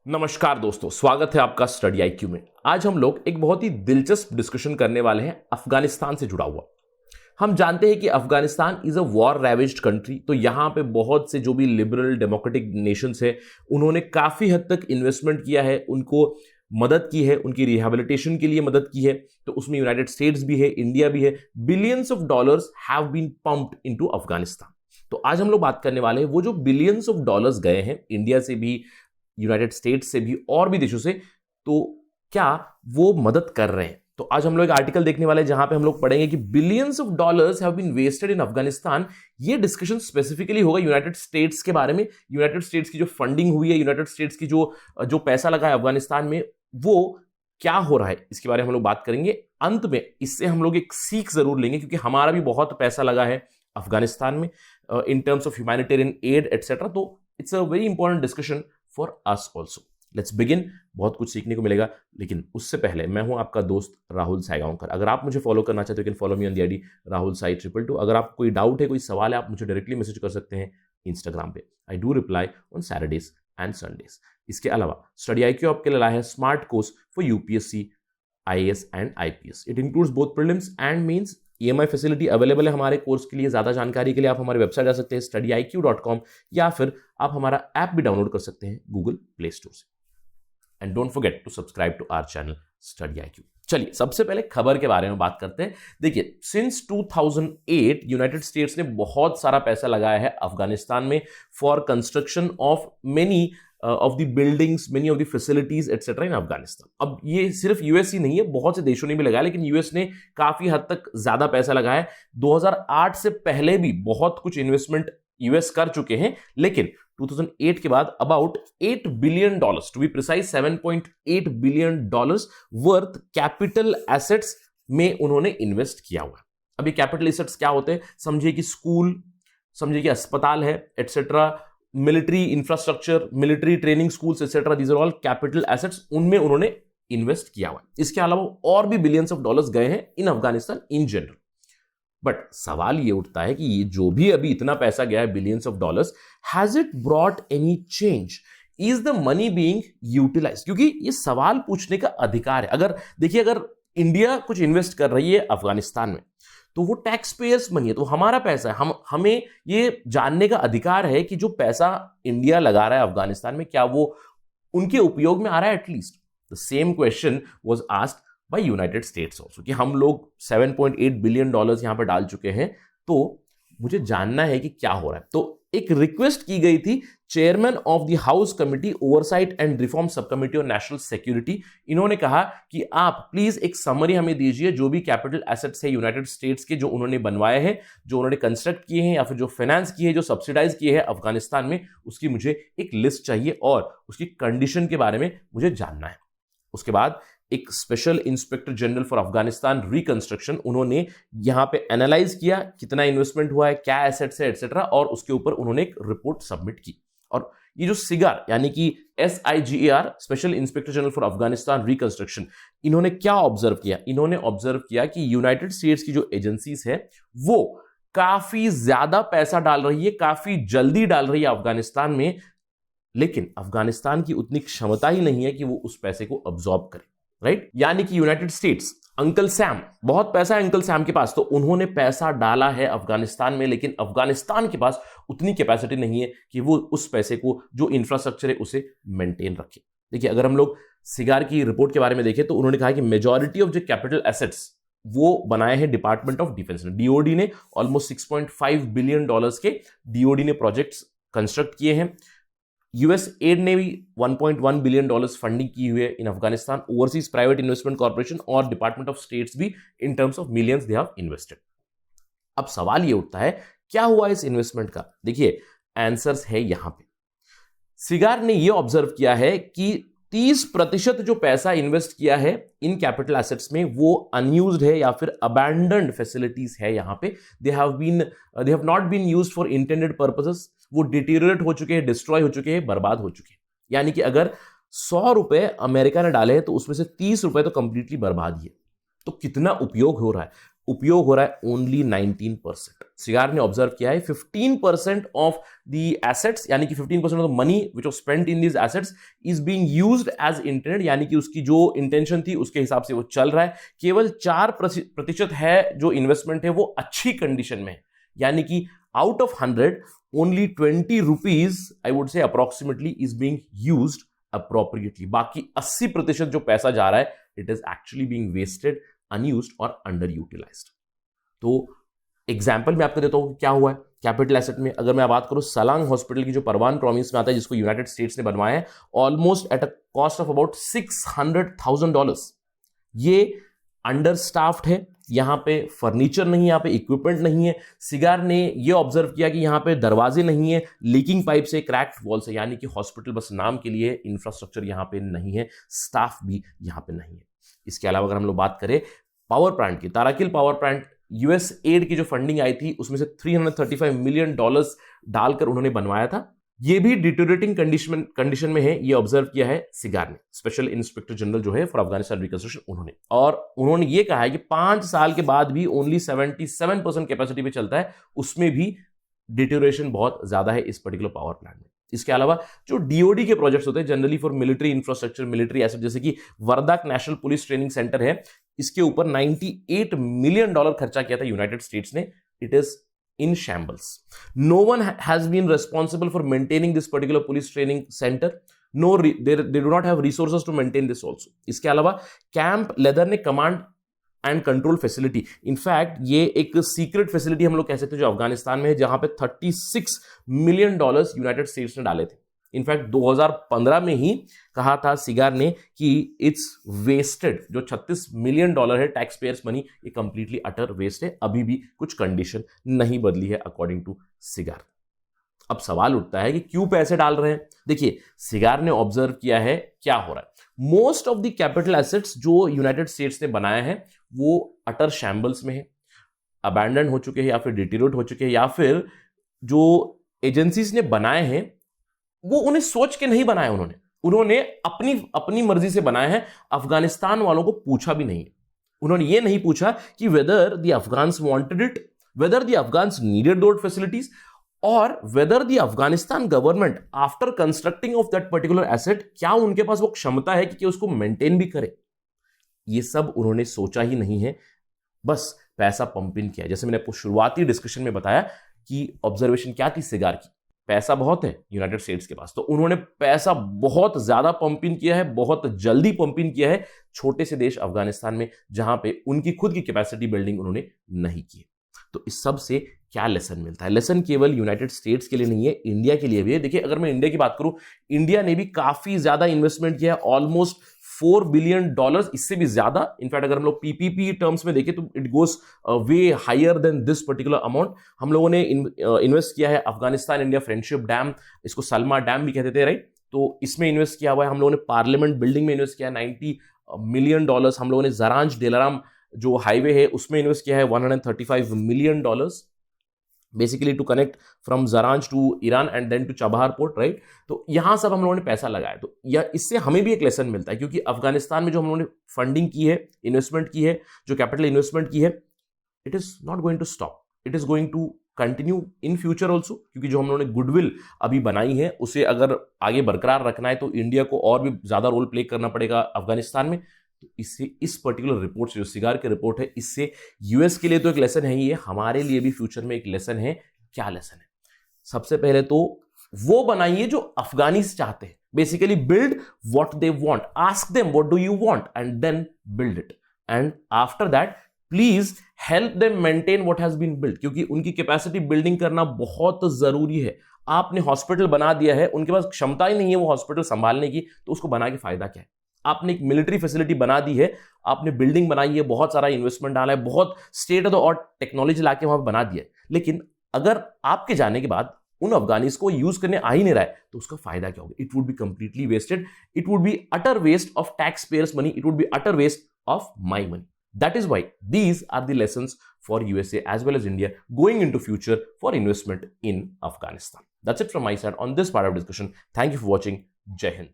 नमस्कार दोस्तों, स्वागत है आपका स्टडी आईक्यू में। आज हम लोग एक बहुत ही दिलचस्प डिस्कशन करने वाले हैं अफगानिस्तान से जुड़ा हुआ। हम जानते हैं कि Afghanistan is a war ravaged country, तो यहां पे बहुत से जो भी लिबरल डेमोक्रेटिक नेशंस है उन्होंने काफी हद तक इन्वेस्टमेंट किया है, उनको मदद की है, उनकी रिहेबिलिटेशन के लिए मदद की है। तो उसमें यूनाइटेड स्टेट्स भी है, इंडिया भी है। Billions of dollars have been pumped into Afghanistan. तो आज हम लोग बात करने वाले हैं वो जो बिलियंस ऑफ डॉलर्स गए हैं इंडिया से भी, यूनाइटेड स्टेट्स से भी और भी देशों से, तो क्या वो मदद कर रहे हैं। तो आज हम लोग एक आर्टिकल देखने वाले हैं जहां पे हम लोग पढ़ेंगे कि billions of dollars have been wasted in Afghanistan. ये डिस्कशन स्पेसिफिकली होगा यूनाइटेड स्टेट्स के बारे में। यूनाइटेड स्टेट्स की जो फंडिंग हुई है, यूनाइटेड स्टेट्स की जो जो पैसा लगा है अफगानिस्तान में, वो क्या हो रहा है, इसके बारे में हम लोग बात करेंगे। अंत में इससे हम लोग एक सीख जरूर लेंगे, क्योंकि हमारा भी बहुत पैसा लगा है अफगानिस्तान में in terms of humanitarian aid etcetera. तो it's a very important discussion for us also. Let's begin. बहुत कुछ सीखने को मिलेगा, लेकिन उससे पहले मैं हूं आपका दोस्त राहुल साईगांवकर। अगर आप मुझे फॉलो करना चाहते हो, can follow me on the ID Rahul Sai 222। अगर आपको कोई डाउट है, कोई सवाल है, आप मुझे डायरेक्टली मैसेज कर सकते हैं इंस्टाग्राम पे। I do reply on Saturdays and Sundays. इसके अलावा स्टडी आईक्यू आपके लिए लाया है smart course for UPSC, IAS and IPS. It includes both prelims and mains. EMI facility available है हमारे कोर्स के लिए। ज्यादा जानकारी के लिए आप हमारे वेबसाइट जा सकते हैं studiiq.com, या फिर आप हमारा ऐप भी डाउनलोड कर सकते हैं गूगल प्ले स्टोर से। And don't forget to subscribe to our channel study IQ. चलिए सबसे पहले खबर के बारे में बात करते हैं। देखिए, सिंस 2008 यूनाइटेड स्टेट्स ने बहुत सारा पैसा लगाया है अफगानिस्तान में for construction of many of the buildings, many of the facilities etcetera in Afghanistan. अब ये सिर्फ यूएस ही नहीं है, बहुत से देशों ने भी लगाया, लेकिन यूएस ने काफी हद तक ज्यादा पैसा लगाया है। 2008 से पहले भी बहुत कुछ इन्वेस्टमेंट यूएस कर चुके हैं, लेकिन 2008 के बाद about $8 billion, to be precise $7.8 billion worth capital assets में उन्होंने इन्वेस्ट किया हुआ। अब ये कैपिटल एसेट्स क्या होते हैं? समझिए कि स्कूल, समझिए कि अस्पताल है etcetera, military infrastructure, military training schools etcetera, these are all capital assets, उनमें उन्होंने इन्वेस्ट किया हुआ है। इसके अलावा और भी बिलियंस ऑफ डॉलर्स गए हैं इन अफगानिस्तान इन जनरल। बट सवाल ये उठता है कि ये जो भी अभी इतना पैसा गया है, billions of dollars, has it brought any change? Is the money being utilise? क्योंकि ये सवाल पूछने का अधिकार है। अगर देखिए, अगर इंडिया कुछ इन्वेस्ट कर रही है अफगानिस्तान में, तो वो टैक्स पेयर्स मनी है, तो हमारा पैसा है। हमें ये जानने का अधिकार है कि जो पैसा इंडिया लगा रहा है अफगानिस्तान में, क्या वो उनके उपयोग में आ रहा है at least. The same question was asked by United states also, कि हम लोग $7.8 बिलियन यहां पर डाल चुके हैं, तो मुझे जानना है कि क्या हो रहा है। तो एक रिक्वेस्ट की गई थी chairman of the house committee oversight and reform सब कमिटी ऑन नेशनल सिक्योरिटी। इन्होंने कहा कि आप प्लीज एक समरी हमें दीजिए, जो भी कैपिटल एसेट्स है यूनाइटेड स्टेट्स के, जो उन्होंने बनवाए हैं, जो उन्होंने कंस्ट्रक्ट किए हैं या फिर जो फाइनेंस किए हैं, जो सब्सिडाइज किए हैं अफगानिस्तान में, उसकी मुझे एक लिस्ट चाहिए और उसकी कंडीशन के बारे में मुझे जानना है। उसके बाद एक special inspector general for Afghanistan reconstruction, उन्होंने यहां पे एनालाइज किया कितना इन्वेस्टमेंट हुआ है, क्या एसेट्स है एटसेट्रा, और उसके ऊपर उन्होंने एक रिपोर्ट सबमिट की। और ये जो सिगार यानी कि SIGAR, special inspector general for Afghanistan reconstruction, इन्होंने क्या ऑब्जर्व किया? इन्होंने ऑब्जर्व किया कि यूनाइटेड स्टेट्स की जो एजेंसीज है वो काफी ज्यादा पैसा डाल रही है, काफी जल्दी डाल रही है अफगानिस्तान में, लेकिन अफगानिस्तान की उतनी क्षमता ही नहीं है कि वो उस पैसे को अब्सॉर्ब करे। राइट? यानी कि यूनाइटेड स्टेट्स, अंकल सैम, बहुत पैसा है अंकल सैम के पास, तो उन्होंने पैसा डाला है अफगानिस्तान में, लेकिन अफगानिस्तान के पास उतनी कैपेसिटी नहीं है कि वो उस पैसे को, जो इंफ्रास्ट्रक्चर है, उसे मेंटेन रखे। देखिए, अगर हम लोग सिगार की रिपोर्ट के बारे में देखें, तो उन्होंने कहा कि मेजॉरिटी ऑफ जो कैपिटल एसेट्स वो बनाए हैं डिपार्टमेंट ऑफ डिफेंस ने। DOD ने ऑलमोस्ट $6.5 बिलियन के DOD ने प्रोजेक्ट्स कंस्ट्रक्ट किए हैं। यूएस एड ने भी $1.1 बिलियन फंडिंग की हुई है in Afghanistan. Overseas private investment corporation और डिपार्टमेंट ऑफ स्टेट्स भी in terms of millions they have invested. अब सवाल ये उठता है, क्या हुआ इस इन्वेस्टमेंट का? देखिए, आंसर्स है यहां पे। सिगार ने यह ऑब्जर्व किया है कि 30% जो पैसा इन्वेस्ट किया है इन कैपिटल एसेट्स में, वो अनयूज्ड है या फिर अबैंडन्ड फैसिलिटीज है। यहां पे they have not been used for intended purposes. वो डिटीरियरेट हो चुके हैं, डिस्ट्रॉय हो चुके हैं, बर्बाद हो चुके हैं। यानी कि अगर $100 अमेरिका ने डाले हैं, तो उसमें से $30 तो कंप्लीटली बर्बाद ही है। तो कितना उपयोग हो रहा है? उपयोग हो रहा है ओनली 19%। सिगार ने ऑब्जर्व किया है 15% ऑफ द एसेट्स, यानी कि 15% of the money which was spent in these assets is being used as intended, यानी कि उसकी जो इंटेंशन थी उसके हिसाब से वो चल रहा है। केवल 4% है जो इन्वेस्टमेंट है वो अच्छी कंडीशन में है, यानी कि out of 100 only 20 rupees I would say approximately is being used appropriately. बाकी 80% जो पैसा जा रहा है it is actually being wasted, unused और अंडर यूटिलाइज्ड। तो एग्जाम्पल मैं आपको देता हूं क्या हुआ है कैपिटल एसेट में। अगर मैं बात करूं सलांग हॉस्पिटल की जो परवान प्रोविंस में आता है, जिसको यूनाइटेड स्टेट्स ने बनवाया है, almost at a cost of about $600,000। ये अंडर स्टाफ्ड है, यहां पे फर्नीचर नहीं है, यहां पे इक्विपमेंट नहीं है। सिगार ने ये ऑब्जर्व किया कि यहां पे दरवाजे नहीं है, लीकिंग पाइप से, क्रैक्ड वॉल से, यानी कि हॉस्पिटल बस नाम के लिए, इंफ्रास्ट्रक्चर यहां पे नहीं है, स्टाफ भी यहां पे नहीं है। इसके अलावा अगर हम लोग बात करें पावर प्लांट की, ताराकिल पावर प्लांट यूएस एड की जो फंडिंग आई थी उसमें से $335 मिलियन डालकर उन्होंने बनवाया था। ये भी डिटोरेटिंग कंडीशन में है, ये ऑब्जर्व किया है सिगार ने, स्पेशल इंस्पेक्टर जनरल जो है फॉर अफगानिस्तान रिकंस्ट्रक्शन उन्होंने ये कहा है कि 5 साल के बाद भी ओनली 77% कैपेसिटी पे चलता है, उसमें भी डिटोरेशन बहुत ज्यादा है इस पर्टिकुलर पावर प्लांट में। इसके अलावा जो डीओडी के प्रोजेक्ट्स होते हैं generally for military infrastructure, military asset, जैसे कि Wardha national police training centre है, इसके ऊपर $98 मिलियन खर्चा किया था यूनाइटेड स्टेट्स ने। It is in shambles. No one has been responsible for maintaining this particular police training center. They do not have resources to maintain this also. इसके अलावा camp leather ने command and control facility, in fact ये एक secret facility हम लोग कह सकते हैं जो अफगानिस्तान में है, जहां पे $36 मिलियन यूनाइटेड स्टेट्स ने डाले थे। इनफैक्ट 2015 में ही कहा था सिगार ने कि इट्स वेस्टेड, जो $36 मिलियन है टैक्स पेयर्स मनी, ये कंप्लीटली अटर वेस्ट है। अभी भी कुछ कंडीशन नहीं बदली है अकॉर्डिंग टू सिगार। अब सवाल उठता है कि क्यों पैसे डाल रहे हैं। देखिए सिगार ने ऑब्जर्व किया है क्या हो रहा है। Most of the capital assets जो यूनाइटेड स्टेट्स ने बनाए हैं वो अटर शैम्बल्स में है, अबैंडन हो चुके हैं या फिर डिटीरियोरेट हो चुके हैं, या फिर जो एजेंसीज ने बनाए हैं वो उन्हें सोच के नहीं बनाया, उन्होंने अपनी मर्जी से बनाए हैं। अफगानिस्तान वालों को पूछा भी नहीं, उन्होंने ये नहीं पूछा कि whether the Afghans wanted it, whether the Afghans needed those facilities, और whether the Afghanistan government after constructing of that particular asset, क्या उनके पास वो क्षमता है कि उसको मेंटेन भी करे। ये सब उन्होंने सोचा ही नहीं है, बस पैसा पंप इन किया। जैसे मैंने आपको शुरुआती डिस्कशन में बताया कि ऑब्जर्वेशन क्या थी सिगार की, पैसा बहुत है यूनाइटेड स्टेट्स के पास, तो उन्होंने पैसा बहुत ज्यादा पंप इन किया है, बहुत जल्दी पंप इन किया है छोटे से देश अफगानिस्तान में, जहां पे उनकी खुद की कैपेसिटी बिल्डिंग उन्होंने नहीं की। तो इस सब से क्या लेसन मिलता है? लेसन केवल यूनाइटेड स्टेट्स के लिए नहीं है, इंडिया के लिए भी है। देखिए अगर मैं इंडिया की बात करूं, इंडिया ने भी काफी ज्यादा इन्वेस्टमेंट किया है, ऑलमोस्ट $4 बिलियन, इससे भी ज्यादा। इनफैक्ट अगर हम लोग पीपीपी टर्म्स में देखें तो it goes way higher than this particular amount. हम लोगों ने इन्वेस्ट किया है अफगानिस्तान इंडिया फ्रेंडशिप डैम, इसको सलमा डैम भी कहते थे, राइट? तो इसमें इन्वेस्ट किया हुआ है। हम लोगों ने पार्लियामेंट बिल्डिंग में इन्वेस्ट किया है $90 मिलियन। हम लोगों ने जरांज डेलाराम जो हाईवे है उसमें इन्वेस्ट किया है $135 million, basically to connect from Zaranj to Iran and then to Chabahar port, right? तो यहां सब हम लोगों ने पैसा लगाया। तो इससे हमें भी एक लेसन मिलता है, क्योंकि अफगानिस्तान में जो हम लोगों ने फंडिंग की है, इन्वेस्टमेंट की है, जो कैपिटल इन्वेस्टमेंट की है, it is not going to stop, it is going to continue in future also. क्योंकि जो हम लोगों ने गुडविल अभी बनाई है उसे अगर आगे बरकरार रखना है तो इंडिया को और भी ज्यादा रोल प्ले करना पड़ेगा अफगानिस्तान में। तो इससे, इस पर्टिकुलर रिपोर्ट से, जो सिगार की रिपोर्ट है, इससे यूएस के लिए तो एक लेसन है ही है, हमारे लिए भी फ्यूचर में एक लेसन है। क्या लेसन है? सबसे पहले तो वो बनाइए जो अफगानीज चाहते हैं, basically build what they want, ask them what do you want and then build it, and after that please help them maintain what has been build, क्योंकि उनकी कैपेसिटी बिल्डिंग करना बहुत जरूरी है। आपने हॉस्पिटल बना दिया है, उनके पास क्षमता ही नहीं है वो हॉस्पिटल संभालने की, तो उसको बना के फायदा क्या है? आपने एक मिलिट्री फैसिलिटी बना दी है, आपने बिल्डिंग बनाई है, बहुत सारा इन्वेस्टमेंट डाला है, बहुत state of the art technology लाके वहां पर बना दिया है, लेकिन अगर आपके जाने के बाद उन अफगानीज को यूज करने आ ही नहीं रहा है तो उसका फायदा क्या होगा? It would be completely wasted, it would be utter waste of tax payers money, it would be utter waste of my money. That is why these are the lessons for USA as well as India going into future for investment in Afghanistan. That's it from my side on this part of discussion. Thank you for watching. Jai Hind.